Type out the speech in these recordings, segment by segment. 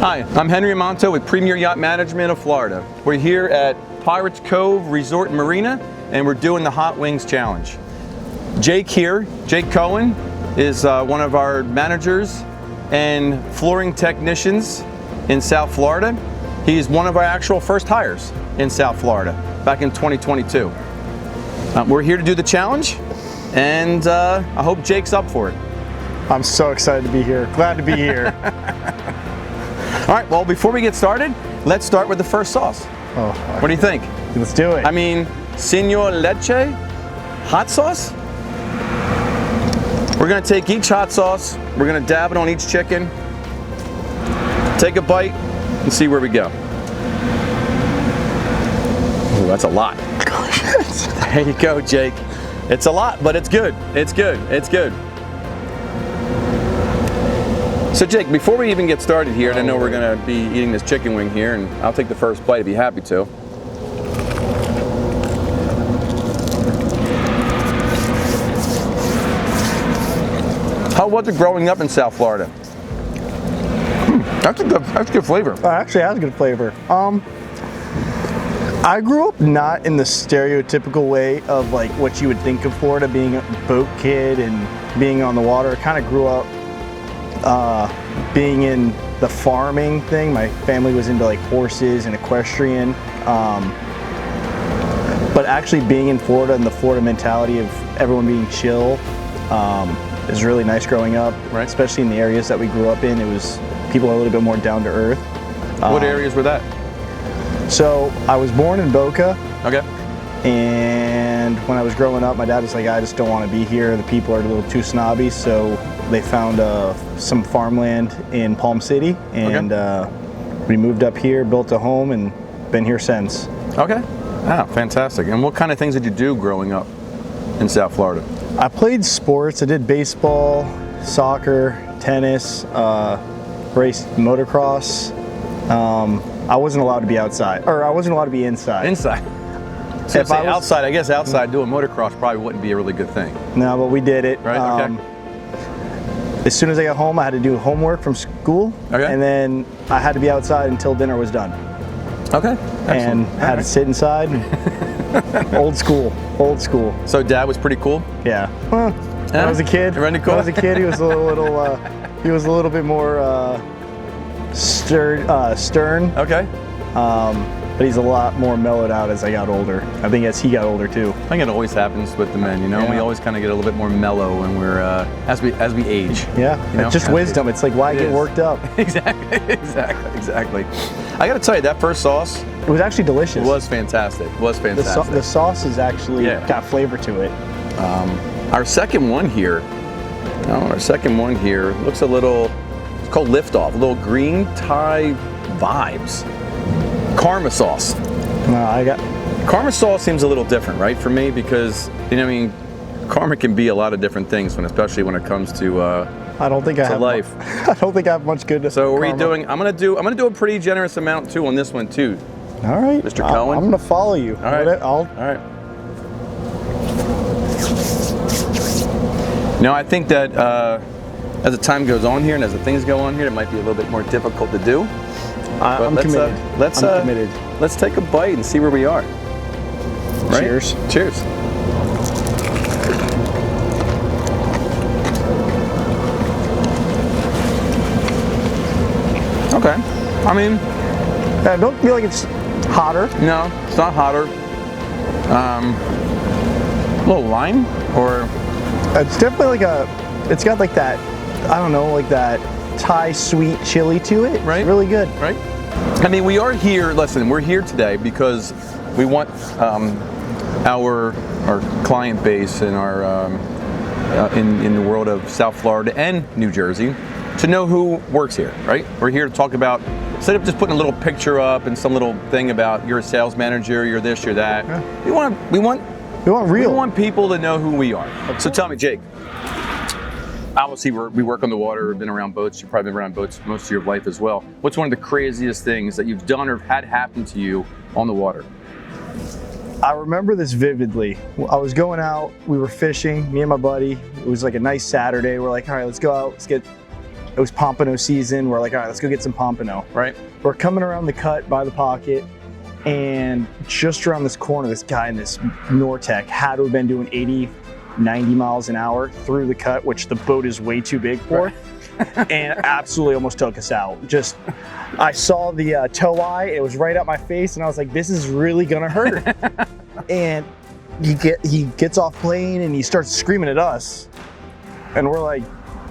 Hi, I'm Henry Amonto with Premier Yacht Management of Florida. We're here at Pirates Cove Resort and Marina, and we're doing the Hot Wings Challenge. Jake here, Jake Comin, is one of our managers and flooring technicians in South Florida. He's one of our actual first hires in South Florida back in 2022. We're here to do the challenge, and I hope Jake's up for it. I'm so excited to be here. Glad to be here. All right, well, before we get started, let's start with the first sauce. Oh, what do you think? Let's do it. I mean, Senor Leche hot sauce? We're gonna take each hot sauce, we're gonna dab it on each chicken, take a bite, and see where we go. Ooh, that's a lot. There you go, Jake. It's a lot, but it's good. It's good. It's good. So Jake, before we even get started here, and I know we're gonna be eating this chicken wing here, and I'll take the first bite if you're happy to. How was it growing up in South Florida? That's good flavor. Actually, it has good flavor. I grew up not in the stereotypical way of like what you would think of Florida, being a boat kid and being on the water. I kind of grew up being in the farming thing. My family was into like horses and equestrian, but actually being in Florida and the Florida mentality of everyone being chill is really nice growing up, right? Especially in the areas that we grew up in. It was people are a little bit more down to earth. What areas were that? So I was born in Boca. Okay. And when I was growing up, my dad was like, I just don't want to be here. The people are a little too snobby. So they found some farmland in Palm City, and we moved up here, built a home, and been here since. Okay. Ah, fantastic. And what kind of things did you do growing up in South Florida? I played sports. I did baseball, soccer, tennis, raced motocross. I wasn't allowed to be outside, or I wasn't allowed to be inside. Inside. So if I was outside, I guess outside doing motocross probably wouldn't be a really good thing. No, but we did it. Right. Okay. As soon as I got home, I had to do homework from school, and then I had to be outside until dinner was done. Okay. Excellent. And had to sit inside. Old school. Old school. So Dad was pretty cool. Yeah. When I was a kid. Really cool. When I was a kid, he was a little. He was a little bit more stern. Okay. But he's a lot more mellowed out as I got older. I think as he got older too. I think it always happens with the men, you know. Yeah. We always kind of get a little bit more mellow when we're as we age. Yeah, you know? It's just wisdom. It's like, why get worked up? Exactly. I got to tell you, that first sauce. It was actually delicious. It was fantastic. It was fantastic. The sauce is actually got flavor to it. Our second one here. Looks a little. It's called Liftoff. A little green Thai vibes. Karma sauce. Karma sauce seems a little different, right, for me, because karma can be a lot of different things, especially when it comes to I don't think I have life. I don't think I have much good. So what are you doing? I'm gonna do a pretty generous amount too on this one too. All right, Mr. Cohen. I'm gonna follow you. All right. All right. Now I think that as the time goes on here and as the things go on here, it might be a little bit more difficult to do. I'm committed. I'm committed. Let's take a bite and see where we are. Right? Cheers. Cheers. Okay. I mean, I don't feel like it's hotter. No, it's not hotter. A little lime, or it's definitely like it's got like that, I don't know, like that Thai sweet chili to it. Right. It's really good. Right. I mean, we are here. Listen, we're here today because we want our client base and our in the world of South Florida and New Jersey to know who works here. Right. We're here to talk about, instead of just putting a little picture up and some little thing about you're a sales manager, you're this, you're that. Yeah. We want real. We want people to know who we are. Okay. So tell me, Jake. Obviously, we work on the water, been around boats. You've probably been around boats most of your life as well. What's one of the craziest things that you've done or had happen to you on the water? I remember this vividly. I was going out, we were fishing, me and my buddy. It was like a nice Saturday. We're like, all right, let's go out, let's get It was pompano season. We're like, all right, let's go get some pompano. Right. We're coming around the cut by the pocket, and just around this corner, this guy in this Nortec had to have been doing 80, 90 miles an hour through the cut, which the boat is way too big for. Right. And absolutely almost took us out. Just, I saw the tow eye, it was right at my face, and I was like, this is really gonna hurt. And he gets off plane and he starts screaming at us, and we're like,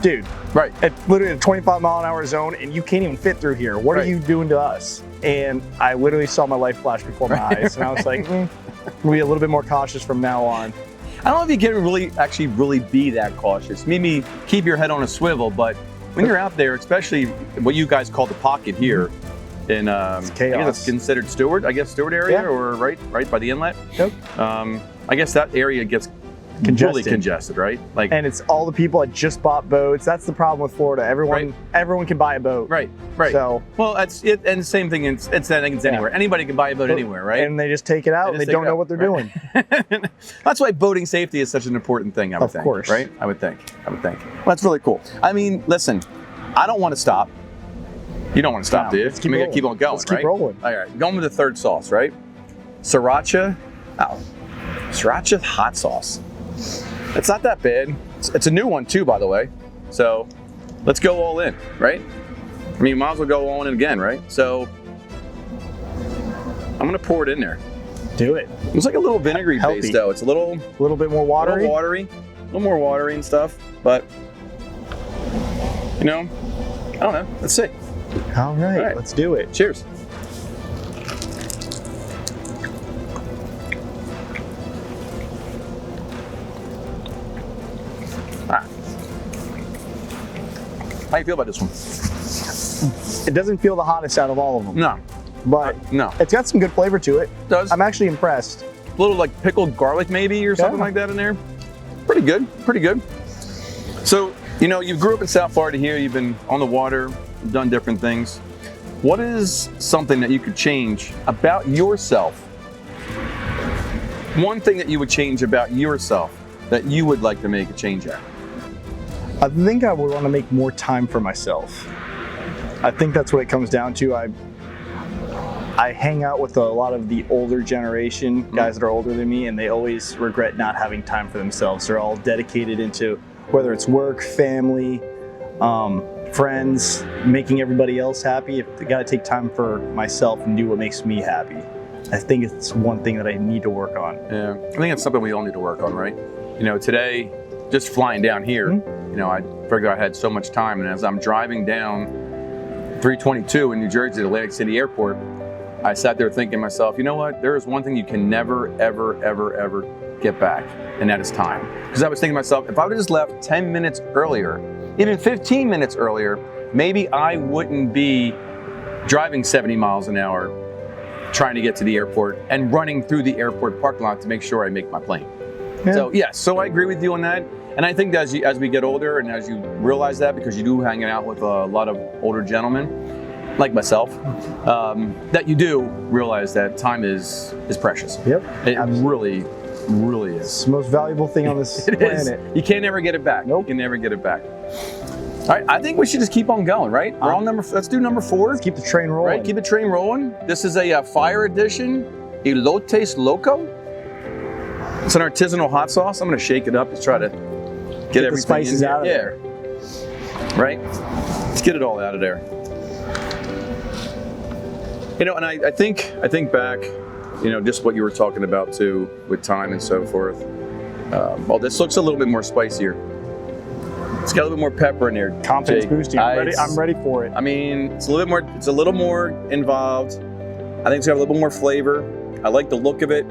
dude, right, at literally a 25 mile an hour zone, and you can't even fit through here. What are you doing to us? And I literally saw my life flash before my eyes, and I was like, we'll be a little bit more cautious from now on. I don't know if you can really be that cautious. Maybe keep your head on a swivel, but when you're out there, especially what you guys call the pocket here in I guess it's considered Stuart, area, or right by the inlet. Yep. I guess that area gets really congested, right? Like, and it's all the people that just bought boats. That's the problem with Florida. Everyone can buy a boat. Right. So, well, that's it. And the same thing. It's anywhere. Anybody can buy a boat anywhere, right? And they just take it out, and they don't know what they're doing. That's why boating safety is such an important thing. I would think. Of course, right? I would think. Well, that's really cool. I mean, listen, I don't want to stop. You don't want to stop, do you? Keep on going, Let's keep rolling. All right, going with the third sauce, right? Sriracha. Sriracha hot sauce. It's not that bad. It's a new one too, by the way. So let's go all in, right? I mean, you might as well go all in again, right? So I'm gonna pour it in there. Do it. It's like a little vinegary base, though. It's a little bit more watery. A little more watery and stuff. But I don't know. Let's see. All right, let's do it. Cheers. How do you feel about this one? It doesn't feel the hottest out of all of them. No. But it's got some good flavor to it. It does. I'm actually impressed. A little like pickled garlic maybe or something like that in there. Pretty good. So, you grew up in South Florida here. You've been on the water, done different things. What is something that you could change about yourself? One thing that you would change about yourself that you would like to make a change at? I think I would want to make more time for myself. I think that's what it comes down to. I hang out with a lot of the older generation, guys that are older than me, and they always regret not having time for themselves. They're all dedicated into whether it's work, family, friends, making everybody else happy. I got to take time for myself and do what makes me happy. I think it's one thing that I need to work on. Yeah, I think it's something we all need to work on, right? Today, just flying down here, I figured I had so much time, and as I'm driving down 322 in New Jersey to Atlantic City Airport, I sat there thinking to myself, you know what? There is one thing you can never, ever, ever, ever get back, and that is time. Because I was thinking to myself, if I would have just left 10 minutes earlier, even 15 minutes earlier, maybe I wouldn't be driving 70 miles an hour trying to get to the airport and running through the airport parking lot to make sure I make my plane. Yeah. So I agree with you on that. And I think that as we get older and as you realize that, because you do hang out with a lot of older gentlemen, like myself, that you do realize that time is precious. Yep. It really is. It's the most valuable thing on this planet. You can't ever get it back. Nope. You can never get it back. All right, I think we should just keep on going, right? We're on let's do number 4. Let's keep the train rolling. Right, keep the train rolling. This is a fire edition, Elotes Loco. It's an artisanal hot sauce. I'm gonna shake it up to try to get everything the spices in out of there. Right? Let's get it all out of there. And I think back, just what you were talking about too, with time and so forth. This looks a little bit more spicier. It's got a little bit more pepper in there. Confidence boosting. I'm ready for it. I mean, it's a little more involved. I think it's got a little bit more flavor. I like the look of it.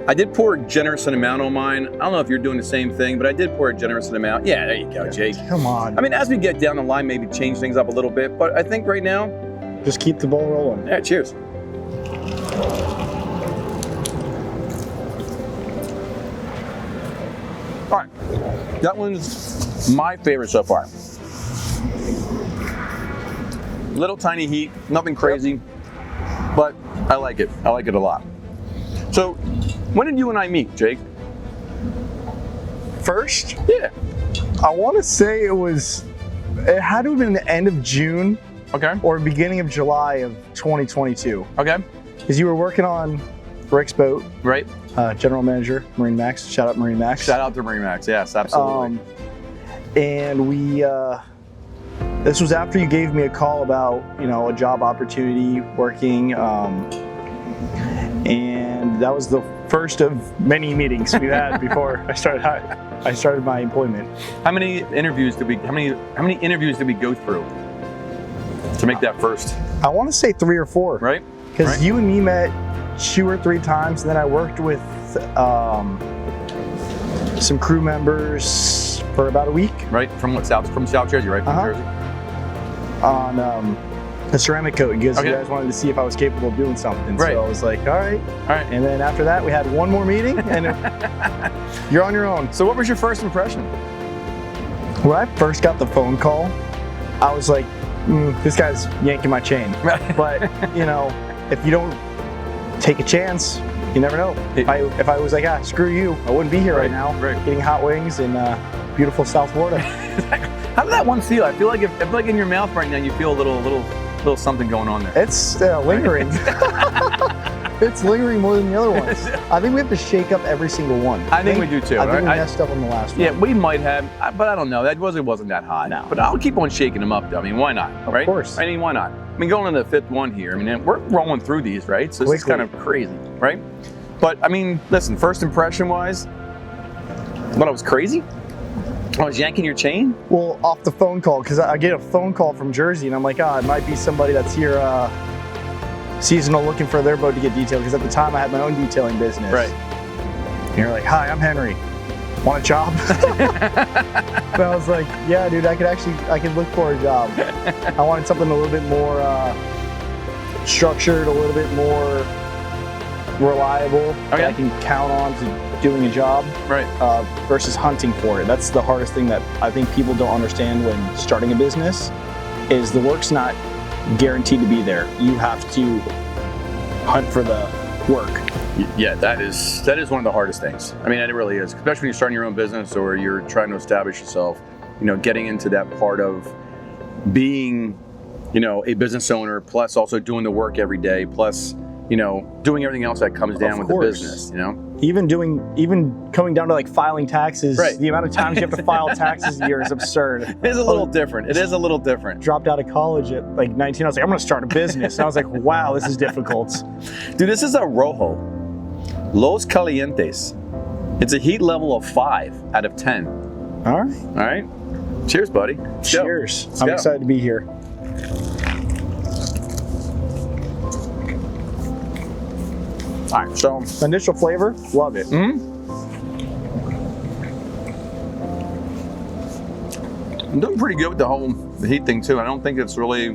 I did pour a generous amount on mine. I don't know if you're doing the same thing, but I did pour a generous amount. Yeah, there you go, Jake. Come on. I mean, as we get down the line, maybe change things up a little bit, but I think right now, just keep the ball rolling. Yeah, cheers. All right, that one's my favorite so far. Little tiny heat, nothing crazy, but I like it. I like it a lot. So, when did you and I meet, Jake? First? Yeah. I want to say it was It had to have been the end of June Okay. or beginning of July of 2022. Okay. Because you were working on Rick's boat, Right. General Manager, Marine Max. Shout out Marine Max. Shout out to Marina Max. Yes, absolutely. And we, this was after you gave me a call about, a job opportunity working. And that was the first of many meetings we've had before I started my employment. How many interviews did we go through to make that first? I want to say 3 or 4. Right. Because you and me met 2 or 3 times, and then I worked with some crew members for about a week. Right. From South Jersey, right? From Jersey. On the ceramic coat, because Okay. you guys wanted to see if I was capable of doing something. Right. So I was like, all right. All right. And then after that, we had one more meeting, and you're on your own. So what was your first impression? When I first got the phone call, I was like, this guy's yanking my chain. But, if you don't take a chance, you never know. If I was like, screw you, I wouldn't be here right now, eating hot wings in beautiful South Florida. How did that one feel? I feel like if like in your mouth right now, you feel a little something going on there. It's lingering. It's lingering more than the other ones. I think we have to shake up every single one. I think we do too. I think we messed up on the last one. Yeah, we might have, but I don't know. That wasn't that hot. No. But I'll keep on shaking them up, though. I mean, why not? Of right? course. I mean, why not? I mean, going into the 5th one here. I mean, we're rolling through these, right? So this is kind of crazy, right? But I mean, listen. First impression wise, what I was crazy. I was yanking your chain? Well, off the phone call, because I get a phone call from Jersey, and I'm like, it might be somebody that's here seasonal looking for their boat to get detailed, because at the time I had my own detailing business. Right. And you're like, hi, I'm Henry. Want a job? And I was like, yeah, dude, I could look for a job. I wanted something a little bit more structured, a little bit more reliable, that I can count on to doing a job, right? Versus hunting for it. That's the hardest thing that I think people don't understand when starting a business, is the work's not guaranteed to be there. You have to hunt for the work. Yeah, that is one of the hardest things. I mean, it really is, especially when you're starting your own business or you're trying to establish yourself. Getting into that part of being, a business owner, plus also doing the work every day, plus doing everything else that comes down with the business, Even coming down to like filing taxes, right. The amount of times you have to file taxes a year is absurd. It is a little different. It is a little different. Dropped out of college at like 19, I was like, I'm gonna start a business. And I was like, wow, this is difficult. Dude, this is a Rojo, Los Calientes. It's a heat level of 5 out of 10. All right. All right. Cheers, buddy. Cheers. I'm excited to be here. All right, so initial flavor, love it. I'm doing pretty good with the heat thing too. I don't think it's really.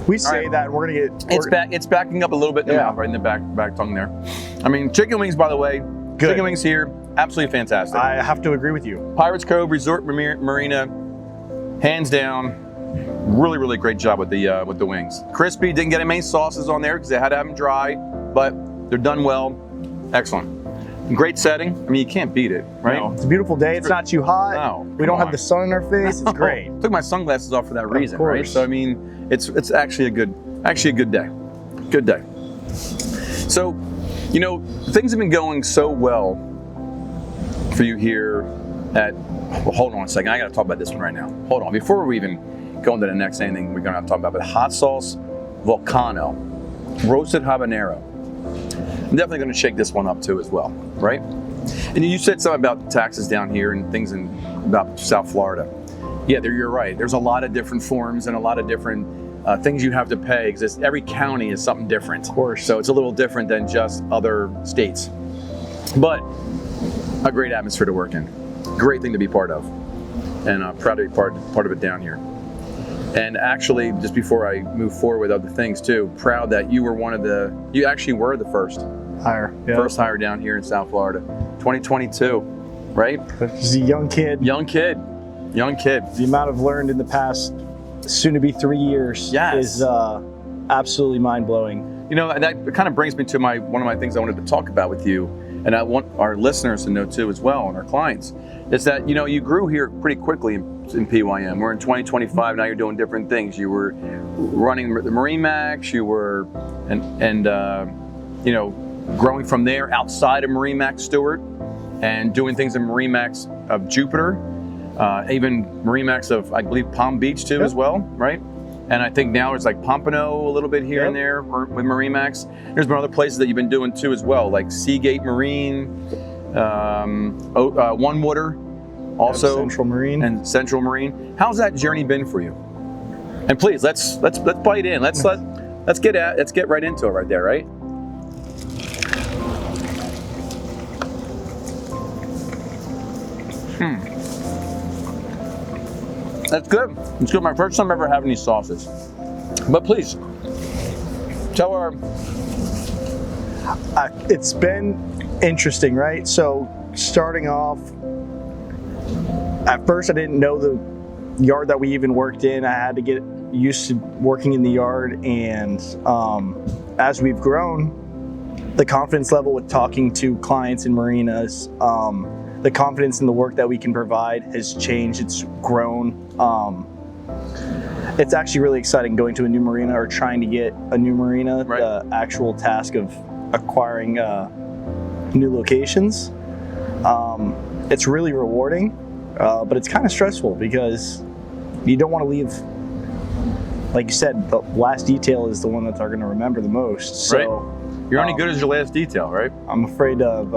We say that we're gonna get. It's backing up a little bit in the mouth, right in the back tongue there. I mean, chicken wings, by the way. Good. Chicken wings here, absolutely fantastic. I have to agree with you. Pirates Cove Resort Marina, hands down. Really, really great job with the wings. Crispy, didn't get many sauces on there because they had to have them dry, but they're done well. Excellent. Great setting. I mean, you can't beat it, right? No, it's a beautiful day. It's not too hot. No, we don't have the sun in our face. It's great. Took my sunglasses off for that reason, right? So I mean, it's actually a good day. Good day. So, things have been going so well for you here at. Well, hold on a second. I got to talk about this one right now. Hold on, before we even go into the next anything we're going to talk about, but hot sauce Volcano, roasted habanero. I'm definitely going to shake this one up too as well, right? And you said something about taxes down here and things about South Florida. Yeah, you're right. There's a lot of different forms and a lot of different things you have to pay because every county is something different. Of course. So it's a little different than just other states. But a great atmosphere to work in. Great thing to be part of. And proud to be part of it down here. And actually, just before I move forward with other things too, proud that you were you actually were the first hire. Yeah. First hire down here in South Florida. 2022, right? Just a young kid. Young kid. The amount I've learned in the past soon to be 3 years is absolutely mind-blowing. That kind of brings me to one of my things I wanted to talk about with you, and I want our listeners to know too as well, and our clients, is that you grew here pretty quickly and evolved in PYM. We're in 2025 now. You're doing different things. You were running the Marine Max. You were, you know, growing from there outside of Marine Max Stuart, and doing things in Marine Max of Jupiter, even Marine Max of, I believe, Palm Beach too, as well, right? And I think now it's like Pompano a little bit here and there with Marine Max. There's been other places that you've been doing too as well, like Seagate Marine, One Water, also Central Marine, and Central Marine. How's that journey been for you? And please, let's bite in. Let's get right into it right there, right? That's good. It's good. My first time ever having these sauces. But please, tell our... It's been interesting, right? So starting off, at first I didn't know the yard that we even worked in. I had to get used to working in the yard, and as we've grown, the confidence level with talking to clients in marinas, the confidence in the work that we can provide has changed. It's grown. It's actually really exciting going to a new marina or trying to get a new marina. Right. The actual task of acquiring new locations. It's really rewarding, but it's kind of stressful because you don't want to leave. Like you said, the last detail is the one that they're going to remember the most. So, right. You're only good as your last detail, right? I'm afraid of.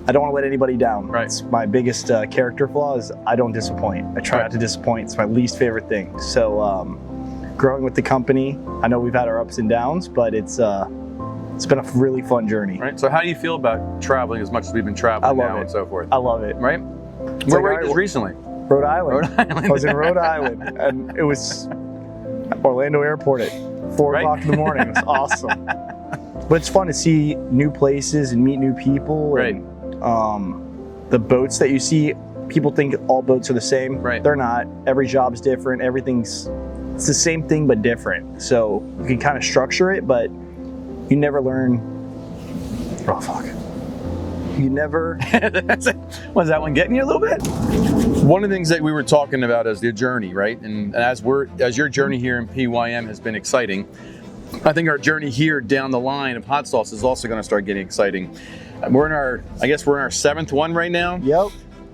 I don't want to let anybody down. Right. It's my biggest character flaw is I don't disappoint. I try not to disappoint. It's my least favorite thing. So, growing with the company, I know we've had our ups and downs, but it's been a really fun journey. Right. So, how do you feel about traveling as much as we've been traveling now and so forth? I love it. Right. Where were you just recently? Rhode Island. Rhode Island. I was in Rhode Island, and it was Orlando Airport at 4 o'clock in the morning. It was awesome. But it's fun to see new places and meet new people. Right. And, the boats that you see, people think all boats are the same. Right. They're not. Every job's different. It's the same thing but different. So you can kind of structure it, but you never learn. Oh fuck. You never. Was that one getting you a little bit? One of the things that we were talking about is the journey, right? And as your journey here in PYM has been exciting, I think our journey here down the line of hot sauce is also going to start getting exciting. We're in our 7th one right now. Yep.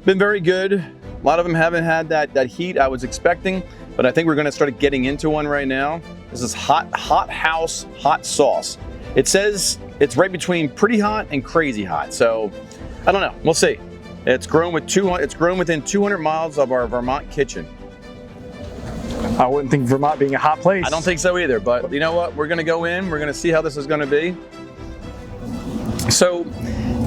Been very good. A lot of them haven't had that heat I was expecting, but I think we're going to start getting into one right now. This is hot house hot sauce. It says it's right between pretty hot and crazy hot. So I don't know. We'll see. It's grown within 200 miles of our Vermont kitchen. I wouldn't think Vermont being a hot place. I don't think so either, but you know what? We're going to go in. We're going to see how this is going to be. So,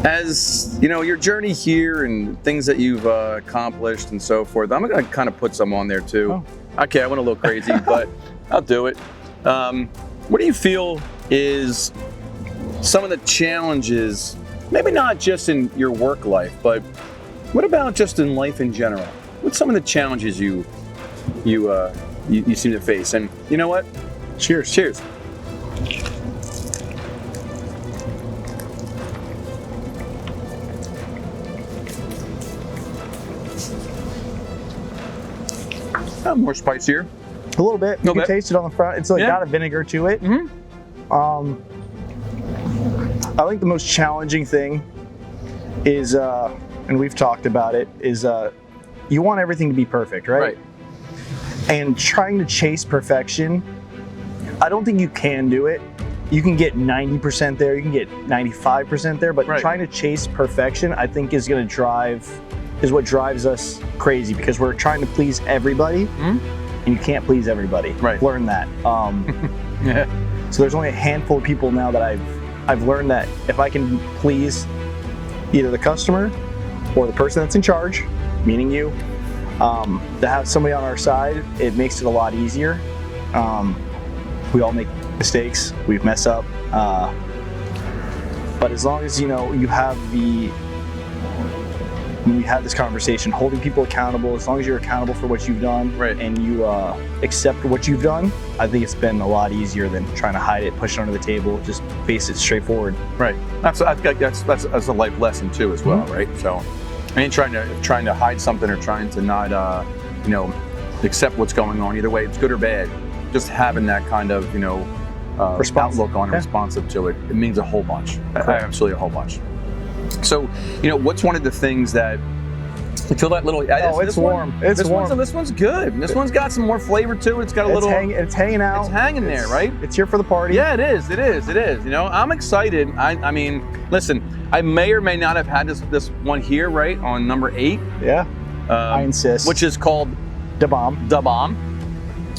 as you know, your journey here and things that you've accomplished and so forth, I'm going to kind of put some on there too. Oh. Okay, I went a little crazy, but I'll do it. What do you feel is some of the challenges, maybe not just in your work life, but what about just in life in general? What's some of the challenges you seem to face? And you know what? Cheers. Cheers. More spicier. A little bit. You can taste it on the front. It's got a vinegar to it. Mm-hmm. I think the most challenging thing is, and we've talked about it, is you want everything to be perfect, right? Right. And trying to chase perfection, I don't think you can do it. You can get 90% there, you can get 95% there, but trying to chase perfection, I think is what drives us crazy, because we're trying to please everybody, and you can't please everybody. Right. Learn that. So there's only a handful of people now that I've learned that if I can please either the customer or the person that's in charge, meaning you, to have somebody on our side, it makes it a lot easier. We all make mistakes, we mess up, but as long as you have when we have this conversation, holding people accountable, as long as you're accountable for what you've done, and you accept what you've done, I think it's been a lot easier than trying to hide it, push it under the table, just face it straightforward. Right. That's a life lesson too, as well, right? So, I mean, trying to hide something or trying to not you know, accept what's going on. Either way, it's good or bad. Just having that kind of, you know, outlook on responsive to it, it means a whole bunch. Absolutely a whole bunch. So, you know, what's one of the things that you feel that little? It's warm. It's warm. This one's good. This one's got some more flavor to it. It's got a little. It's hanging out. It's hanging there, right? It's here for the party. Yeah, it is. It is. It is. You know, I'm excited. I mean, listen, I may or may not have had this one here, right, on number 8. Yeah. I insist. Which is called Da Bomb. Da Bomb.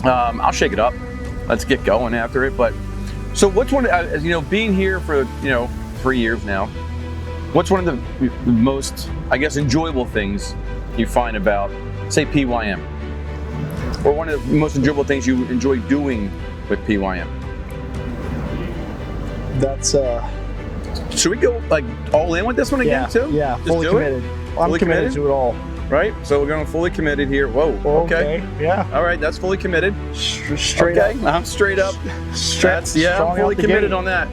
I'll shake it up. Let's get going after it. But so, what's one? You know, being here for 3 years now. What's one of the most, I guess, enjoyable things you find about, say, PYM? Or one of the most enjoyable things you enjoy doing with PYM? That's Should we go like all in with this one again too? Yeah, Just fully committed. I'm committed to it all. Right? So we're going fully committed here. Whoa. Okay. Yeah. All right, that's fully committed. Straight up. I'm straight up. I'm fully committed on that.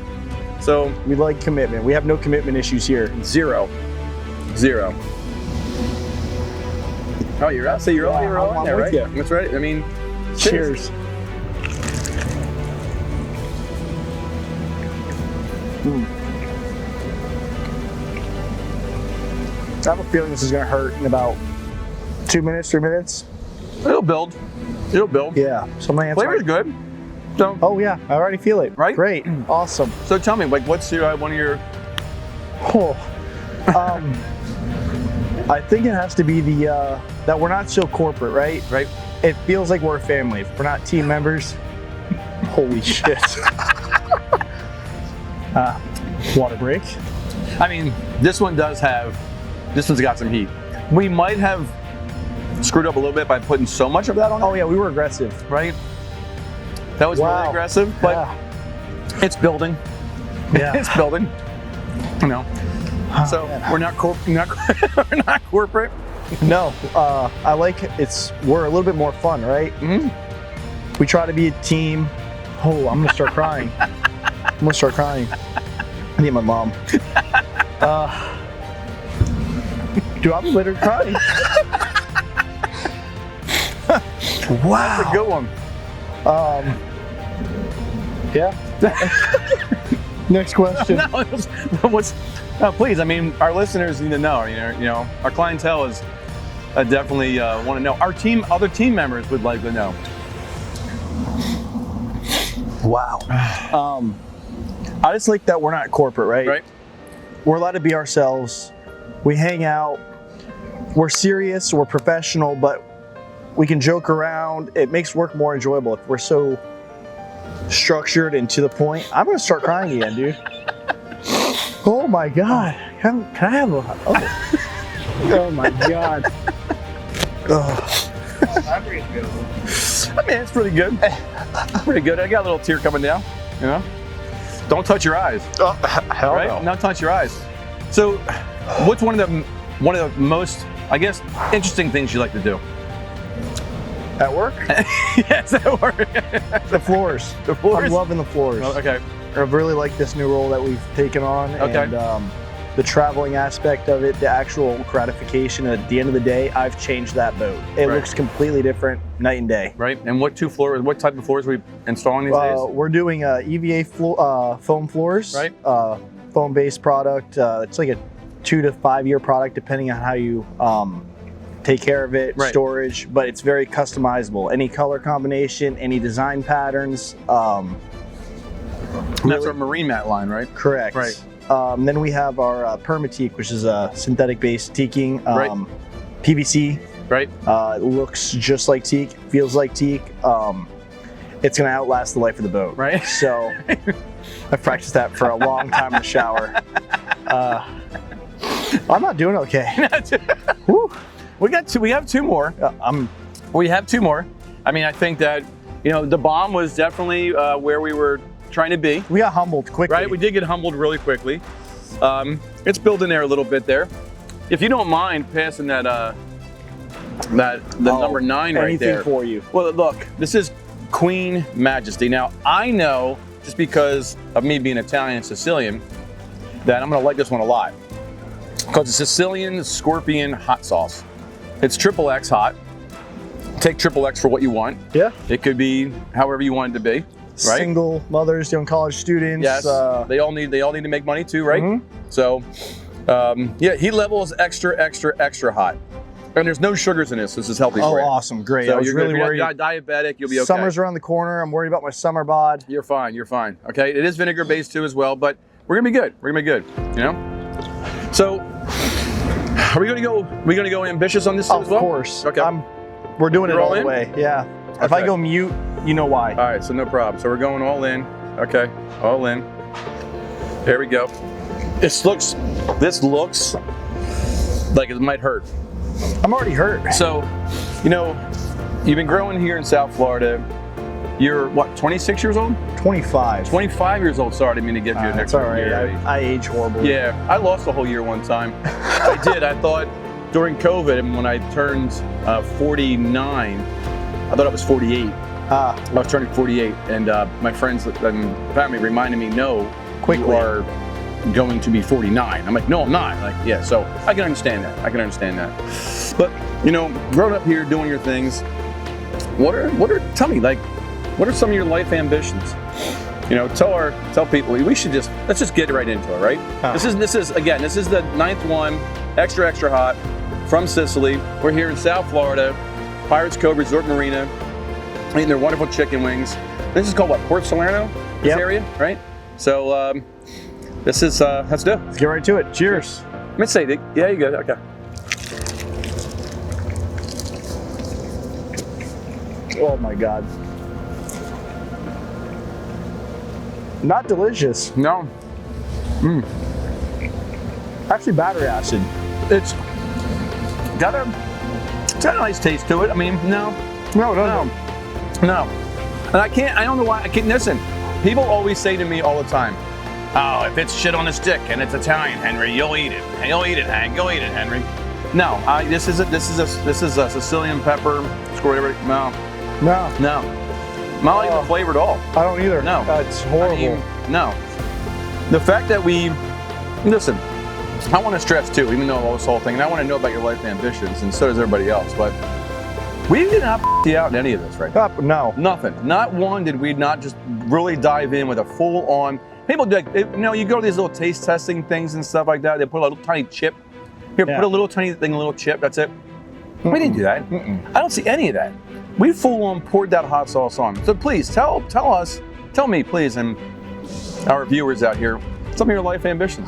So we like commitment. We have no commitment issues here. Zero. Oh, you're out. So you're on there, right? That's right. I mean, cheers. I have a feeling this is going to hurt in about 2 minutes, 3 minutes. It'll build. Yeah. Flavor's good. So, oh yeah, I already feel it. Right? Great. Awesome. So tell me, like, what's one of your? I think it has to be the that we're not so corporate, right? Right. It feels like we're a family. If we're not team members, holy shit. Water break. I mean, this one's got some heat. We might have screwed up a little bit by putting so much of that on it. Oh yeah, we were aggressive. Right? That was really aggressive, but it's building. Yeah. It's building. You know. So we're not we're not corporate. No. I like we're a little bit more fun, right? Mm-hmm. We try to be a team. Oh, I'm gonna start crying. I need my mom. Dude, I'm literally crying. Wow. That's a good one. Yeah. Next question. Please, I mean, our listeners need to know. You know, our clientele is definitely want to know. Other team members would like to know. Wow. I just like that we're not corporate, right? Right. We're allowed to be ourselves. We hang out. We're serious. We're professional, but we can joke around. It makes work more enjoyable if we're so structured and to the point. I'm gonna start crying again, dude. Oh my god! Can I have a? Oh my god! I mean, it's pretty good. Pretty good. I got a little tear coming down. You know, don't touch your eyes. Oh, hell right? no! Not touch your eyes. So, what's one of the most, I guess, interesting things you like to do? At work? Yes, at work. The floors. The floors? I'm loving the floors. Oh, okay. I really like this new role that we've taken on. Okay. And the traveling aspect of it, the actual gratification. At the end of the day, I've changed that boat. It looks completely different night and day. Right. And what type of floors are we installing these days? We're doing EVA foam floors. Right. Foam-based product. It's like a 2 to 5 year product, depending on how you take care of it, storage, but it's very customizable. Any color combination, any design patterns. That's our marine mat line, right? Correct. Right. Then we have our permateak, which is a synthetic-based teaking, PVC. Right. It looks just like teak, feels like teak. It's going to outlast the life of the boat. Right. So I've practiced that for a long time in the shower. I'm not doing okay. Woo. We have two more. We have two more. I mean, I think that, the bomb was definitely where we were trying to be. We got humbled quickly. Right, we did get humbled really quickly. It's building there a little bit there. If you don't mind passing that number 9 right there. Anything for you. Well, look, this is Queen Majesty. Now, I know, just because of me being Italian and Sicilian, that I'm gonna like this one a lot. Because it's Sicilian Scorpion hot sauce. It's XXX hot. take XXX for what you want. Yeah. It could be however you want it to be, right? Single mothers, young college students. Yes. They all need to make money too, right? Mm-hmm. So, yeah, heat level is extra hot. And there's no sugars in this. This is healthy for you. Oh, awesome. Great. So I was you're really good. worried. If you're not diabetic, you'll be okay. Summer's around the corner. I'm worried about my summer bod. You're fine. You're fine. Okay. It is vinegar based too as well, but we're gonna be good. We're gonna be good. You know. So, are we gonna go ambitious on this as well? Of course. Okay. We're doing You're it all all the in? way. Yeah. If I Okay. go mute, you know why. All right. So no problem. So we're going all in. Okay. All in. There we go. This looks like it might hurt. I'm already hurt. So, you know, you've been growing here in South Florida. You're what, 26 years old? 25. 25 years old. Sorry, I didn't mean to give you an That's extra all right. year. I age horrible. Yeah, I lost a whole year one time. I did. I thought during COVID, and when I turned 49, I thought I was 48. I was turning 48, and my friends and family reminded me, no, Quickly. you are going to be 49. I'm like, no, I'm not. Like, yeah, so I can understand that. But, you know, growing up here, doing your things, tell me, like, what are some of your life ambitions? You know, tell people, let's just get right into it, right? This is the 9th one, extra hot, from Sicily. We're here in South Florida, Pirates Cove Resort Marina, eating their wonderful chicken wings. This is called what, Port Salerno? This area, right? So, this is, let's do it. Let's get right to it. Cheers. Let me say, yeah, you good, okay. Oh my God. Not delicious. No, Actually, battery acid. it's got a nice taste to it. I mean, no. And I don't know why, listen, people always say to me all the time, oh, if it's shit on a stick and it's Italian, Henry, you'll eat it. You'll eat it, Hank. You'll eat it, Henry. No, this is a Sicilian pepper, whatever. No. Not even flavor at all. I don't either. No. It's horrible. No. The fact that listen, I want to stress too, even though all this whole thing, and I want to know about your life ambitions, and so does everybody else, but we did not you out in any of this, right? No. Nothing. Not one did we not just really dive in with a full-on. People do, you know, you go to these little taste testing things and stuff like that. They put a little tiny chip. Here, put a little tiny thing, a little chip. That's it. We didn't do that. I don't see any of that. We full-on poured that hot sauce on. So please tell me, please, and our viewers out here, some of your life ambitions.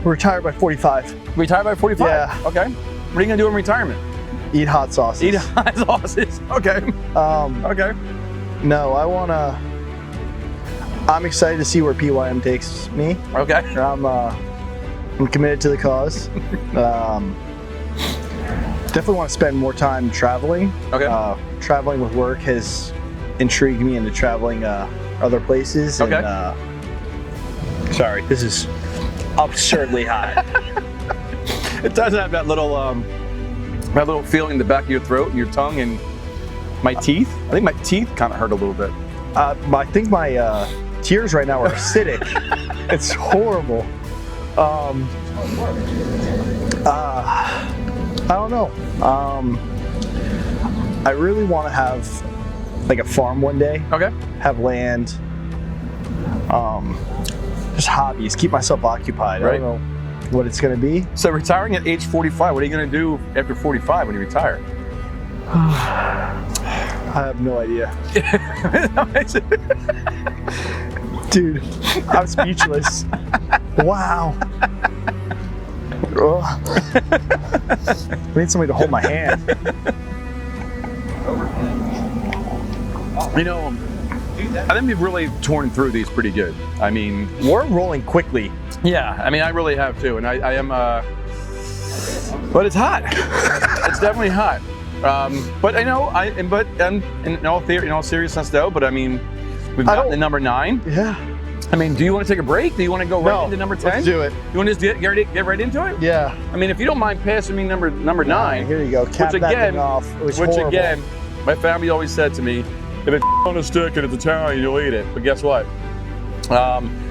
Retired by 45. Retire by 45. Yeah. Okay. What are you gonna do in retirement? Eat hot sauces. Eat hot sauces. Okay. Okay. No, I'm excited to see where PYM takes me. Okay. I'm committed to the cause. Definitely want to spend more time traveling. Okay. Traveling with work has intrigued me into traveling other places. Okay. And, sorry, this is absurdly hot. It does have that little feeling in the back of your throat and your tongue and my teeth. I think my teeth kind of hurt a little bit. I think my tears right now are acidic. It's horrible. I don't know. I really want to have like a farm one day. Okay. Have land. Just hobbies. Keep myself occupied. Right. I don't know what it's going to be. So retiring at age 45, what are you going to do after 45 when you retire? I have no idea. Dude, I'm speechless. Wow. I need somebody to hold my hand. You know, I think we've really torn through these pretty good. I mean, We're rolling quickly. yeah, I mean, I really have too, and I am, but it's hot. It's definitely hot. But I know, in all seriousness though, but I mean, we've gotten to number 9. Yeah. I mean, do you want to take a break? Do you want to go right into number 10? Let's do it. You want to just get right into it? Yeah. I mean, if you don't mind passing me number 9. Here you go. Cap that thing off. It was horrible. Again, my family always said to me, if it's on a stick and it's Italian, you'll eat it. But guess what?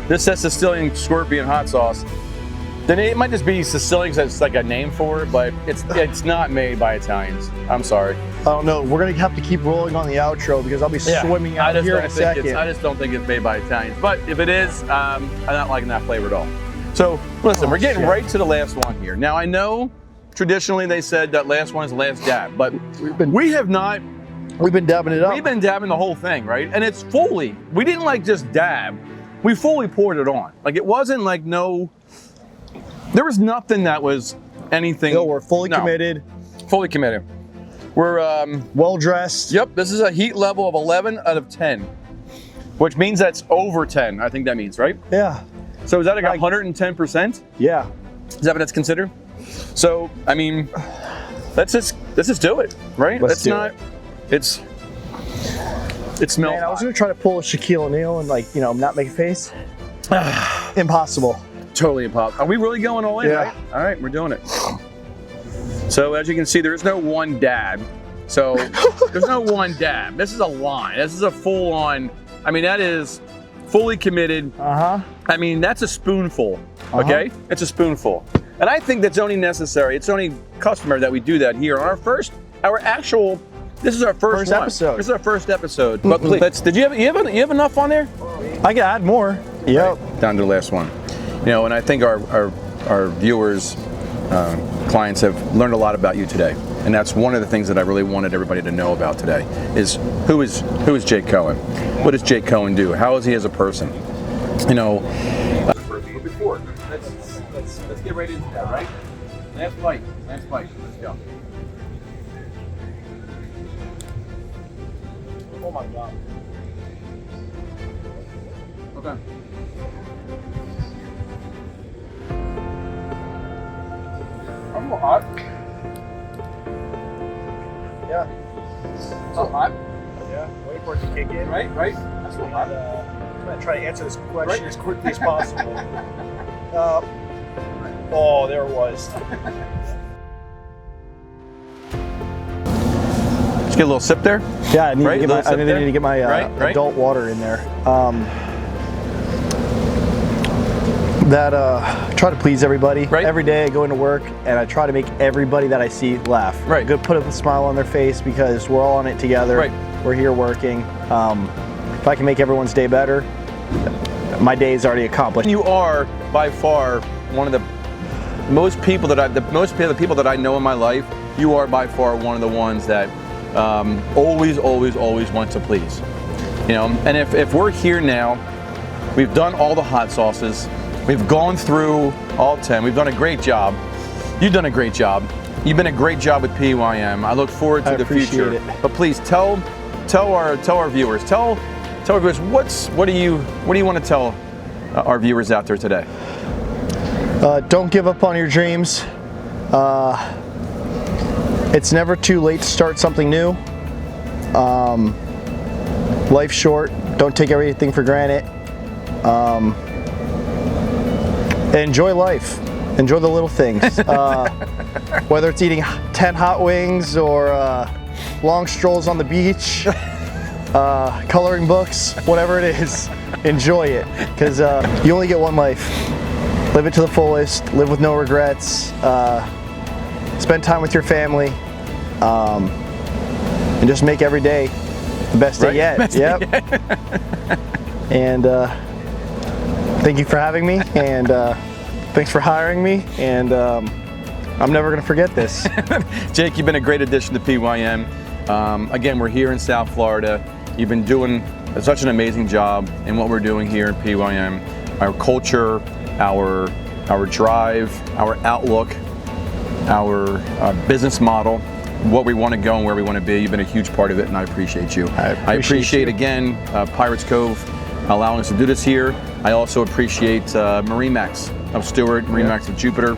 This says Sicilian scorpion hot sauce. Then it might just be Sicilian because it's like a name for it, but it's not made by Italians. I'm sorry. I don't know. We're gonna have to keep rolling on the outro because I'll be swimming out here in a second. I just don't think it's made by Italians. But if it is, I'm not liking that flavor at all. So listen, we're getting right to the last one here. Now I know traditionally they said that last one is the last dab, but we have not. We've been dabbing it up. We've been dabbing the whole thing, right? And it's fully. We didn't like just dab. We fully poured it on. Like it wasn't like there was nothing that was anything. No, we're fully committed. Fully committed. We're well dressed. Yep, this is a heat level of 11 out of 10, which means that's over 10. I think that means, right? Yeah. So is that like 110%? Yeah. Is that what that's considered? So I mean, let's just do it, right? Let's do it. It smells. Man, I was gonna try to pull a Shaquille O'Neal and not make a face. Impossible. Totally impossible. Are we really going all in? Yeah. Right? All right, we're doing it. So as you can see, there is no one dab. So there's no one dab. This is a line. This is a full on. I mean, that is fully committed. I mean, that's a spoonful. Okay, it's a spoonful, and I think that's only necessary. It's only customary that we do that here on This is our first episode. This is our first episode. But please, did you have enough on there? I can add more. Yep. Right, down to the last one. And I think our viewers, clients have learned a lot about you today, and that's one of the things that I really wanted everybody to know about today. Is who is Jake Cohen? What does Jake Cohen do? How is he as a person? Before, let's get right into that, right? Last bite. Let's go. Oh my God. Okay. I'm a little hot. Yeah. It's a little hot. Yeah. Waiting for it to kick in. Right. That's a little hot. I'm gonna try to answer this question as quickly as possible. Oh, there it was. Just get a little sip there. Yeah, I need to get my adult water in there. Try to please everybody. Right. Every day I go into work and I try to make everybody that I see laugh. Right. Good, put a smile on their face because we're all on it together. Right. We're here working. If I can make everyone's day better, my day is already accomplished. You are by far one of the most people that I know in my life. You are by far one of the ones that always want to please. And if we're here now, we've done all the hot sauces. We've gone through all 10. We've done a great job. You've done a great job. You've been a great job with PYM. I look forward to the future. It. But please tell our viewers, tell our viewers what do you want to tell our viewers out there today? Don't give up on your dreams. It's never too late to start something new. Life's short. Don't take everything for granted. Enjoy life. Enjoy the little things. Whether it's eating 10 hot wings or long strolls on the beach, coloring books, whatever it is, enjoy it. Because you only get one life. Live it to the fullest. Live with no regrets. Spend time with your family. And just make every day the best day yet. Best yep. day yet. And thank you for having me, and thanks for hiring me, and I'm never going to forget this. Jake, you've been a great addition to PYM. Again, we're here in South Florida. You've been doing such an amazing job in what we're doing here in PYM. Our culture, our drive, our outlook, our business model, what we want to go and where we want to be. You've been a huge part of it, and I appreciate you. I appreciate again, Pirates Cove allowing us to do this here. I also appreciate MarineMax of Stuart, MarineMax of Jupiter,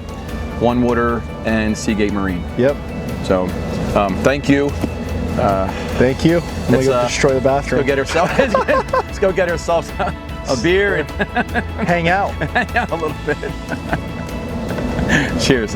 One Water, and Seagate Marine. Yep. So, thank you. Thank you. I'm gonna go destroy the bathroom. Let's go get ourselves a beer and hang out. Hang out a little bit. Cheers.